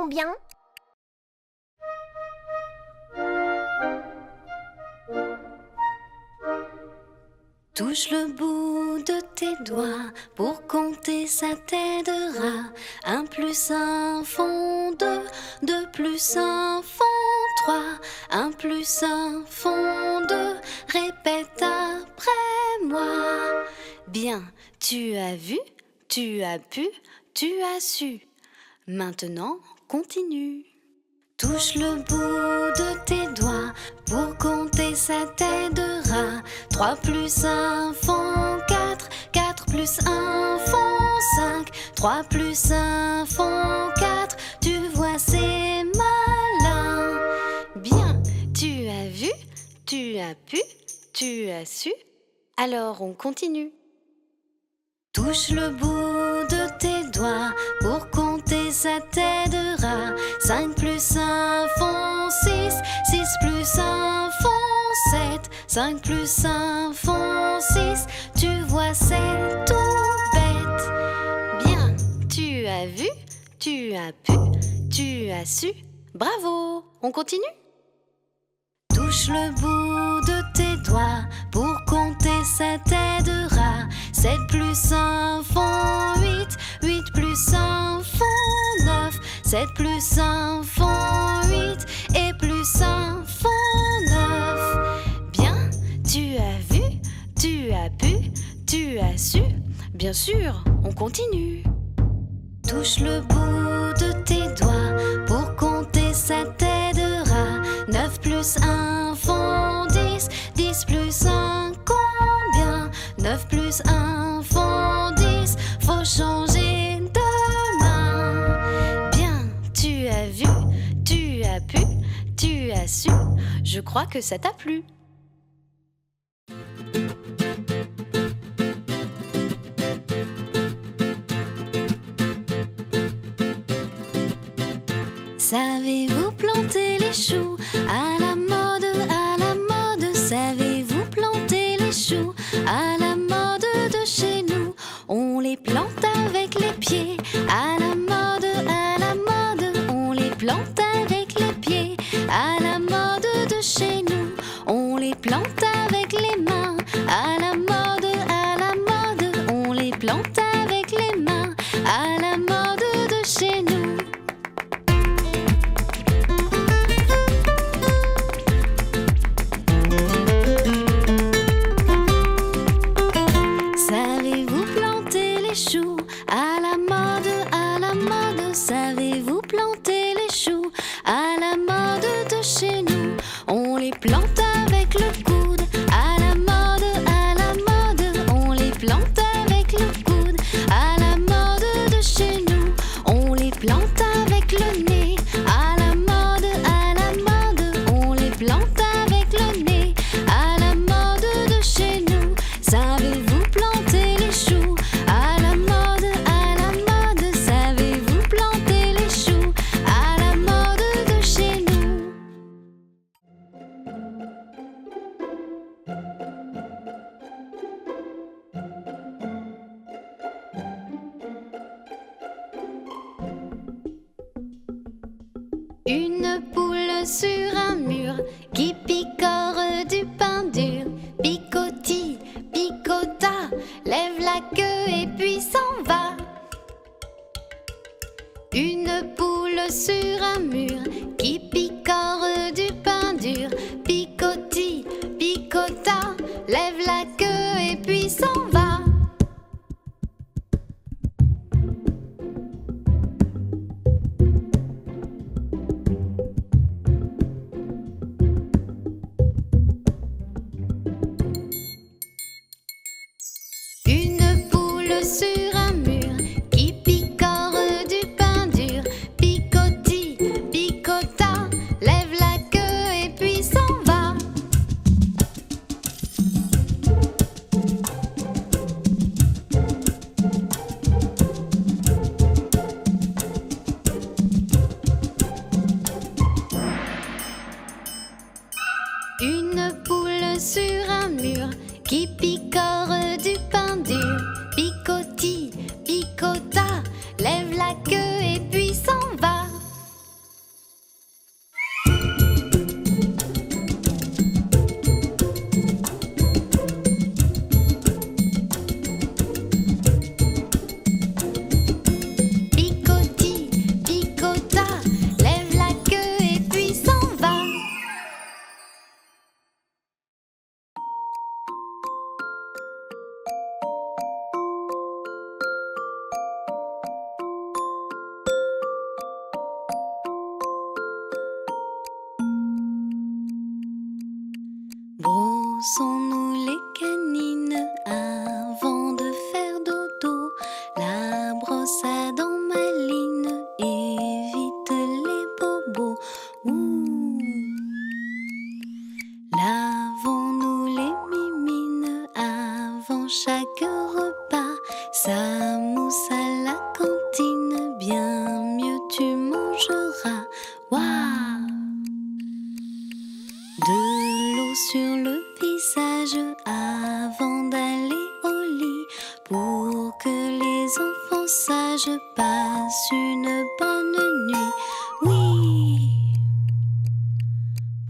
bien. Touche le bout de tes doigts, pour compter ça t'aidera. 1 + 1 font 2, 2 + 1 font 3, 1 + 1 font 2, répète après moi. Bien, tu as vu, tu as pu, tu as su. Maintenant, continue. Touche le bout de tes doigts, pour compter ça t'aidera. 3 + 1 font 4, 4 + 1 font 5, 3 + 1 font 4, tu vois c'est malin. Bien, tu as vu, tu as pu, tu as su. Alors on continue. Touche le bout de tes doigts, pour compter ça t'aidera. 5 + 1 font 6, 6 + 1 font 7, 5 + 1 font 6, tu vois c'est tout bête. Bien, tu as vu, tu as pu, tu as su. Bravo, on continue. Touche le bout de tes doigts, pour compter ça t'aidera. 7 + 1 font 8, 8 + 1 font 9, 7 + 1 font 8 et + 1 font 9. Bien, tu as vu, tu as pu, tu as su. Bien sûr, on continue. Touche le bout de tes doigts, pour compter ça t'aidera. 9 + 1 font 10, 10 + 1 combien? 9 + 1 font 10, faut changer de main. Bien, tu as vu, tu as pu, tu as su. Je crois que ça t'a plu. Savez-vous planter les choux à la mode, à la mode? Savez-vous planter les choux à la mode de chez nous? On les plante avec les pieds, à la mode, on les plante avec les pieds, à la mode de chez nous. On les plante avec les mains, à la mode, on les plante avec les mains, à la mode de chez nous. Savez-vous planter les choux à la mode? Savez-vous planter les choux à la mode de chez nous? On les plante avec le coude, à la mode, on les plante avec le coude, à la mode de chez nous. On les plante avec le nez, à la mode, on les plante avec le nez, à la mode de chez nous. Savez-vous planter les choux à la mode? Savez-vous planter les choux à la mode de chez nous? Une poule sur un mur qui picore du pain dur. Picoti, picota, lève la queue et puis s'en va. Une poule sur un mur qui picore du pain dur. Picoti, picota, lève la queue et puis s'en va. Une poule sur un mur qui picore du pain dur. Picoti, picota, lève la queue et puis s'en va. Une poule sur un mur qui picore du pain dur. Picoti, picota, lève la queue et puis s'en va. Brossons-nous les canines avant de faire dodo. La brosse à dents maline évite les bobos. Ouh. Lavons-nous les mimines avant chaque repas. Ça mousse à la cantine, bien mieux tu mangeras. Waouh! De l'eau sur le visage avant d'aller au lit, pour que les enfants sages passent une bonne nuit. Oui!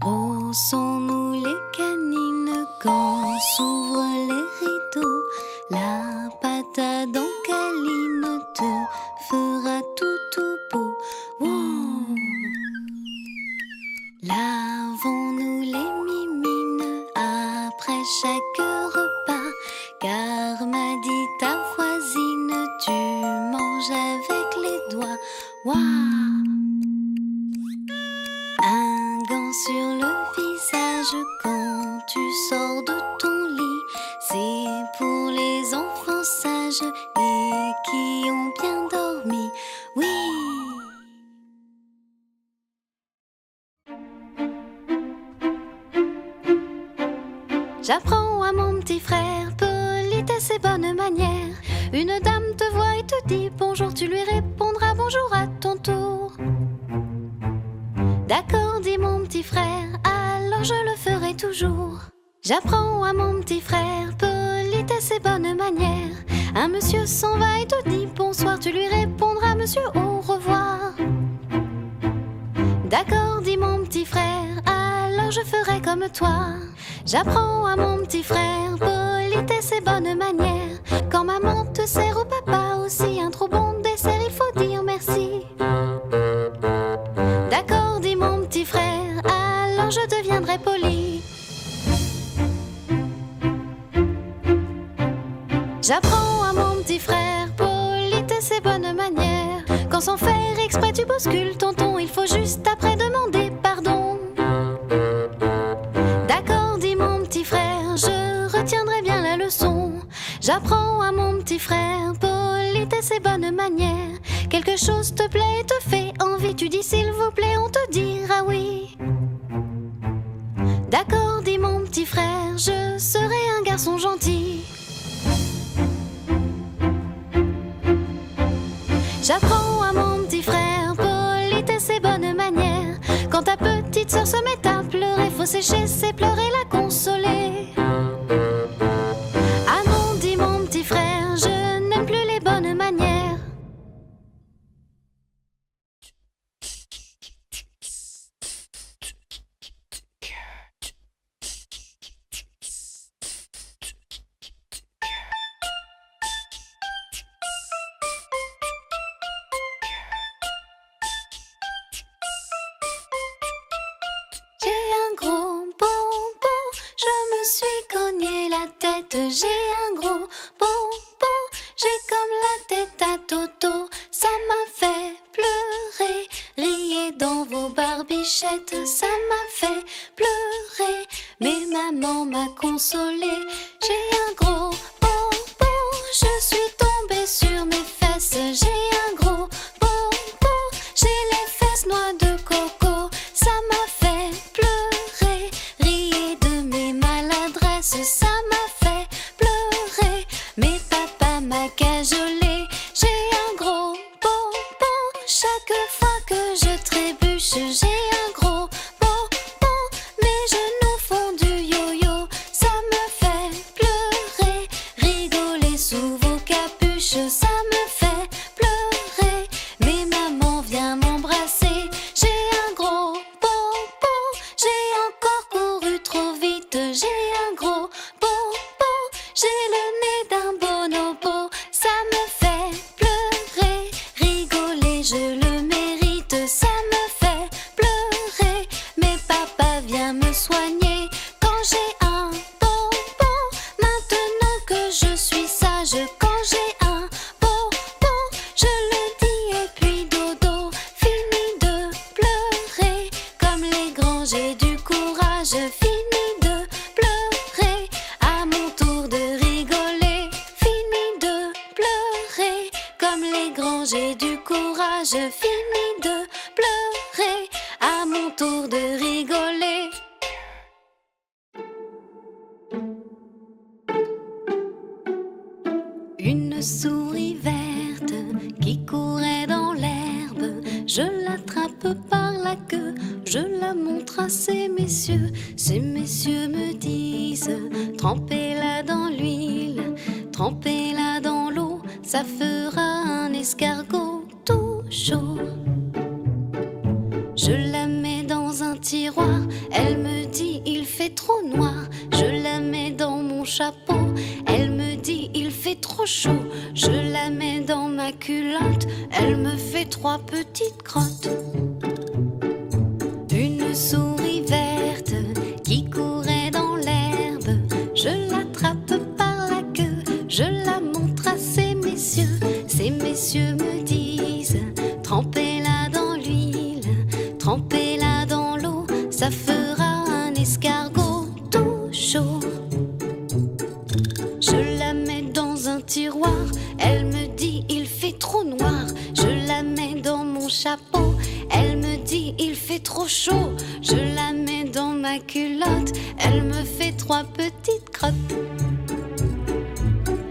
Brossons-nous les canines quand s'ouvrent les rideaux. La pâte à dents câline te fera tout beau. Wow! Lavons-nous les mimines après chaque repas, car m'a dit ta voisine, tu manges avec les doigts. Waouh! Un gant sur le visage quand tu sors de ton lit, c'est pour les enfants sages et qui ont bien dormi. Oui! J'apprends à mon petit frère politesse et bonne manière. Une dame te voit et te dit bonjour, tu lui répondras bonjour à ton tour. D'accord, dit mon petit frère, alors je le ferai toujours. J'apprends à mon petit frère politesse et bonne manière. Un monsieur s'en va et te dit bonsoir, tu lui répondras monsieur au revoir. D'accord, dit mon petit frère, alors je ferai comme toi. J'apprends à mon petit frère politesse et bonne manière. Quand maman te sert ou papa aussi un trop bon dessert, il faut dire merci. D'accord, dit mon petit frère, alors je deviendrai poli. J'apprends à mon petit frère politesse et bonne manière. Quand sans faire exprès tu bouscules tonton, il faut juste après demander pardon. D'accord, dit mon petit frère, je retiendrai bien la leçon. J'apprends à mon petit frère politesse et bonne manière. Quelque chose te plaît et te fait envie, tu dis s'il vous plaît, on te dira oui. D'accord, dit mon petit frère, je serai un garçon gentil. J'apprends à mon petit frère politesse et bonne manière. Quand ta petite sœur se met à pleurer, faut sécher ses pleurs et la consoler. Ah non, dit mon petit frère, je n'aime plus les bonnes manières. J'ai un gros bonbon, j'ai comme la tête à Toto. Ça m'a fait pleurer, riez dans vos barbichettes. Ça m'a fait pleurer, mais maman m'a consolé. J'ai un gros bonbon, je suis tombée sur mes fesses. J'ai un gros bonbon, j'ai les fesses noix de coco. Ça m'a fait pleurer, riez de mes maladresses. Ça m'a fait pleurer, mais papa m'a cajolé. J'ai un gros bonbon, chaque fois que je trébuche. J'ai un gros bonbon, mes genoux font du yo-yo. Ça me fait pleurer, rigoler sous vos capuches. Ça me fait pleurer, mais maman vient m'embrasser. J'ai un gros bonbon, j'ai encore couru trop vite. J'ai un gros bonbon, j'ai le nez d'un bonobo. Ça me fait pleurer, rigoler, je le mérite. Ça me fait pleurer, mais papa vient me soigner. Quand j'ai un bonbon, maintenant que je suis sage. Quand j'ai un bonbon, je le dis et puis dodo. Fini de pleurer, comme les grands j'ai du courage. Fini de pleurer. Une souris verte qui courait dans l'herbe. Je l'attrape par la queue, je la montre à ces messieurs. Ces messieurs me disent: trempez-la dans l'huile, trempez-la dans l'eau, ça fera un escargot tout chaud. Je la mets dans un tiroir, elle me dit: il fait trop noir. Je la mets dans mon chapeau, elle me dit: il fait trop chaud. Je la mets dans ma culotte, elle me fait 3 petites crottes. Une souris verte qui courait dans l'herbe. Je l'attrape par la queue, je la montre à ces messieurs. Ces messieurs me disent: trempez-la dans l'huile, trempez-la dans l'eau, ça fera un escargot tout chaud. Je la mets dans un tiroir, elle me dit: il fait trop noir. Je la mets dans mon chapeau, elle me dit: il fait trop chaud. Je la mets dans ma culotte, elle me fait 3 petites crottes.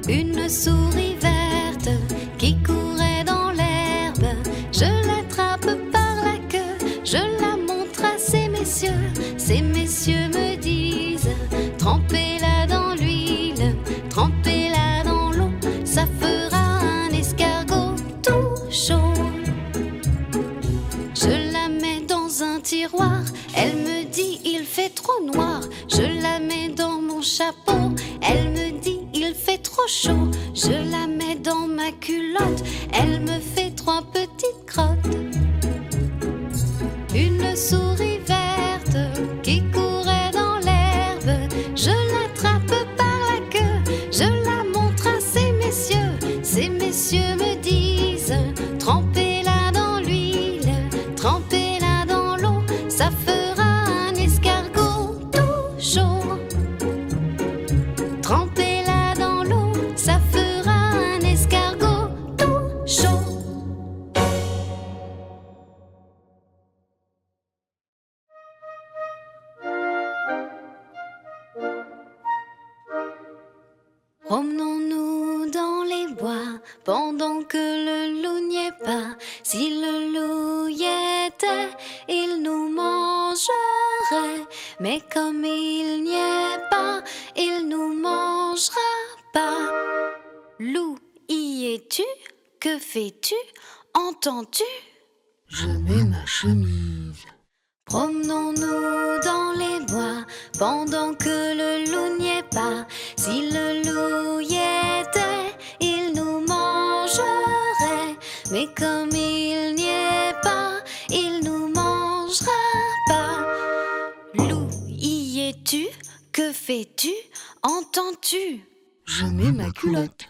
Une souris verte qui courait dans l'herbe. Je l'attrape par la queue, je la montre à ces messieurs. Ces messieurs me disent: trempez-la dans l'huile, trempez-la dans l'eau, ça fera un escargot tout chaud. Je la mets dans un tiroir, elle me dit: il fait trop noir. Je la mets dans mon chapeau, elle me dit: il fait trop chaud. Je la mets dans ma culotte, elle me fait 3 petites crottes. Une souris verte qui courait dans l'herbe. Je l'attrape par la queue, je la montre à ces messieurs. Ces messieurs me disent: trempez-la dans l'huile, trempez-la dans l'eau, ça fera un escargot tout chaud. Trempez-la dans l'eau, ça fera un escargot tout chaud. Promenons-nous dans les bois pendant que le loup n'y est pas. Si le loup y était, il nous mangerait. Mais comme il n'y est pas, il nous mangera pas. Loup, y es-tu? Que fais-tu? Entends-tu? Je mets ma chemise. Promenons-nous dans les bois pendant que le loup n'y est pas. Si le loup y était, il nous mangerait. Mais comme il n'y est pas, il nous mangera pas. Loup, y es-tu? Que fais-tu? Entends-tu? Je mets ma culotte.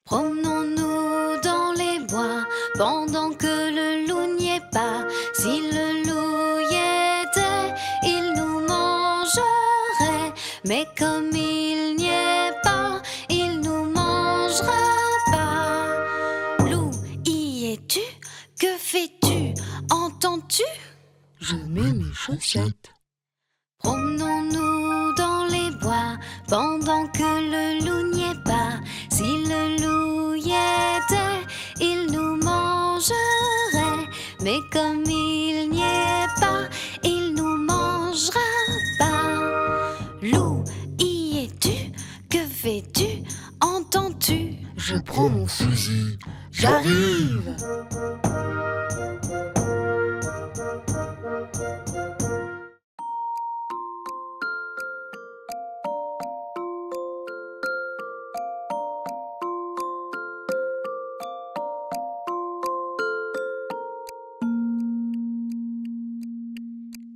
Promenons-nous dans les bois pendant que le loup n'y est pas. Si le loup y était, il nous mangerait. Mais comme il n'y est pas, il nous mangera pas. Loup, y es-tu? Que fais-tu? Entends-tu? Je mets mes chaussettes. Promenons-nous dans les bois pendant que le loup n'y est pas. Si le loup y était, il nous mangerait. Mais comme il n'y est pas, il nous mangera pas. Loup, y es-tu? Que fais-tu? Entends-tu? Je prends mon fusil. J'arrive!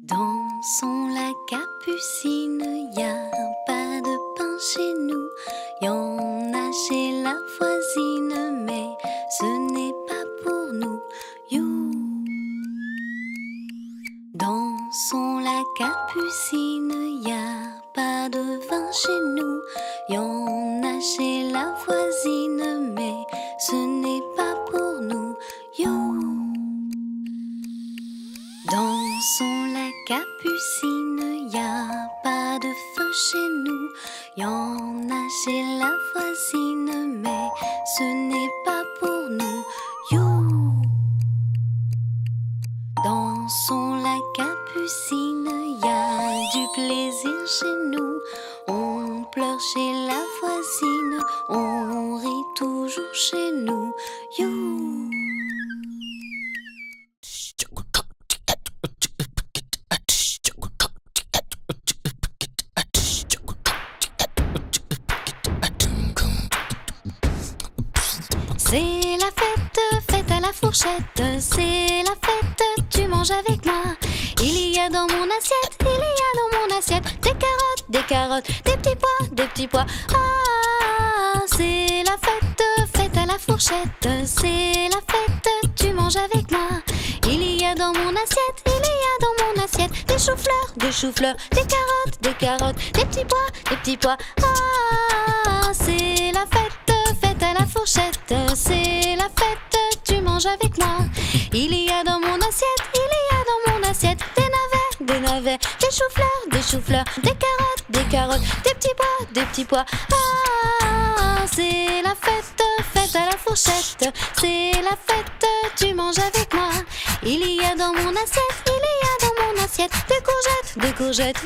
Dansons la capucine, y a pas de pain chez nous. Y en a chez la voisine, mais ce n'est pas pour nous. You. Dansons la capucine, y a pas de vin chez nous. Y en a chez la voisine, mais ce n'est pas pour nous. You. Dansons la capucine, y a pas de feu chez nous. Y en a chez la voisine, mais chez nous. On pleure chez la voisine, on rit toujours chez nous. You. C'est la fête, fête à la fourchette. C'est la fête, tu manges avec moi. Il y a dans mon assiette, il y a dans mon assiette des carottes, des petits pois. Ah, c'est la fête, fête à la fourchette. C'est la fête, tu manges avec moi. Il y a dans mon assiette, il y a dans mon assiette des choux-fleurs, des carottes, des petits pois. Ah, c'est la fête, fête à la fourchette. C'est la fête, tu manges avec moi. Il y a dans mon assiette, il y a dans mon assiette des navets, des choux-fleurs, des carottes, des petits pois. Ah, c'est la fête, fête à la fourchette. C'est la fête, tu manges avec moi. Il y a dans mon assiette, il y a dans mon assiette des courgettes,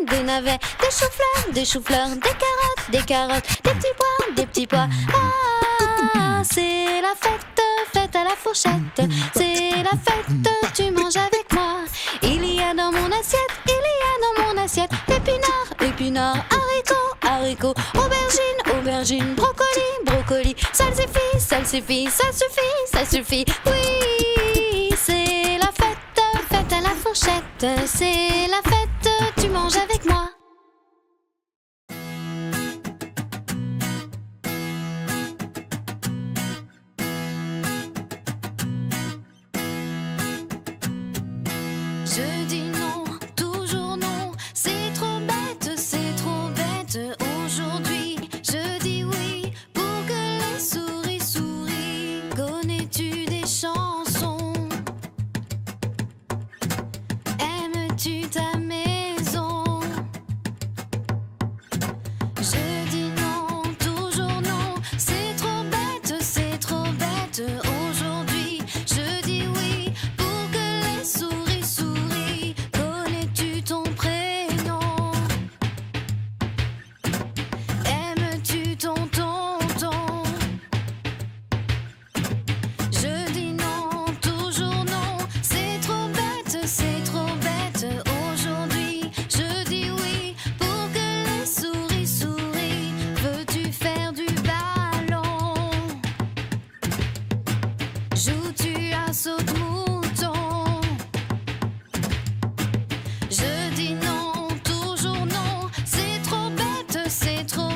des navets, des choux-fleurs, des carottes, des petits pois. Ah, c'est la fête, fête à la fourchette. C'est la fête, tu manges avec moi. Il y a dans mon assiette, il y a dans mon assiette épinards, haricots, aubergines, brocolis, salsifis, ça suffit. Oui, c'est la fête, fête à la fourchette. C'est la fête, tu manges avec moi. Je dis non, toujours non, c'est trop bête. Aujourd'hui, je dis oui pour que les souris sourient. Connais-tu des chansons? Aimes-tu ta maison? Je dis non, toujours non, c'est trop bête. Aujourd'hui, je dis oui pour que les souris sourient. Connais-tu ton prénom? Aimes-tu ton tonton? Je dis non, toujours non, c'est trop bête. Aujourd'hui, je dis oui pour que les souris sourient. Veux-tu faire du ballon? Joues-tu à saute-mouton? Je dis non, toujours non, c'est trop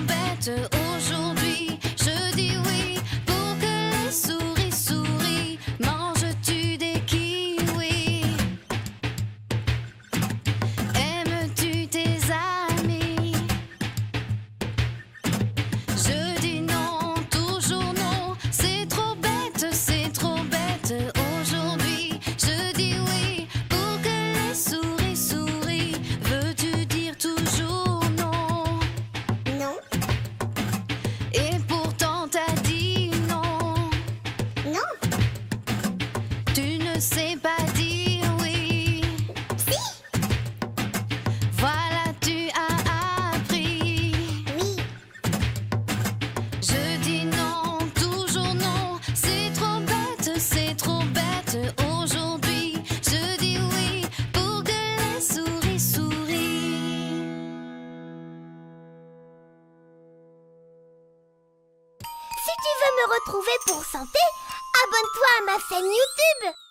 bête. Aujourd'hui, je dis oui pour que les souris sourient. Manges-tu des kiwis? Aimes-tu tes amis? Je dis non, toujours non, c'est trop bête. Aujourd'hui, je dis oui pour que les souris sourient. Veux-tu dire toujours non? Non, Et pourtant t'as dit non. non, Tu ne sais pas dire oui. si, Voilà, tu as appris. oui, Je dis non, toujours non, c'est trop bête. Aujourd'hui, je dis oui pour que les souris sourient. Si tu veux me retrouver pour santé, abonne-toi à ma chaîne YouTube.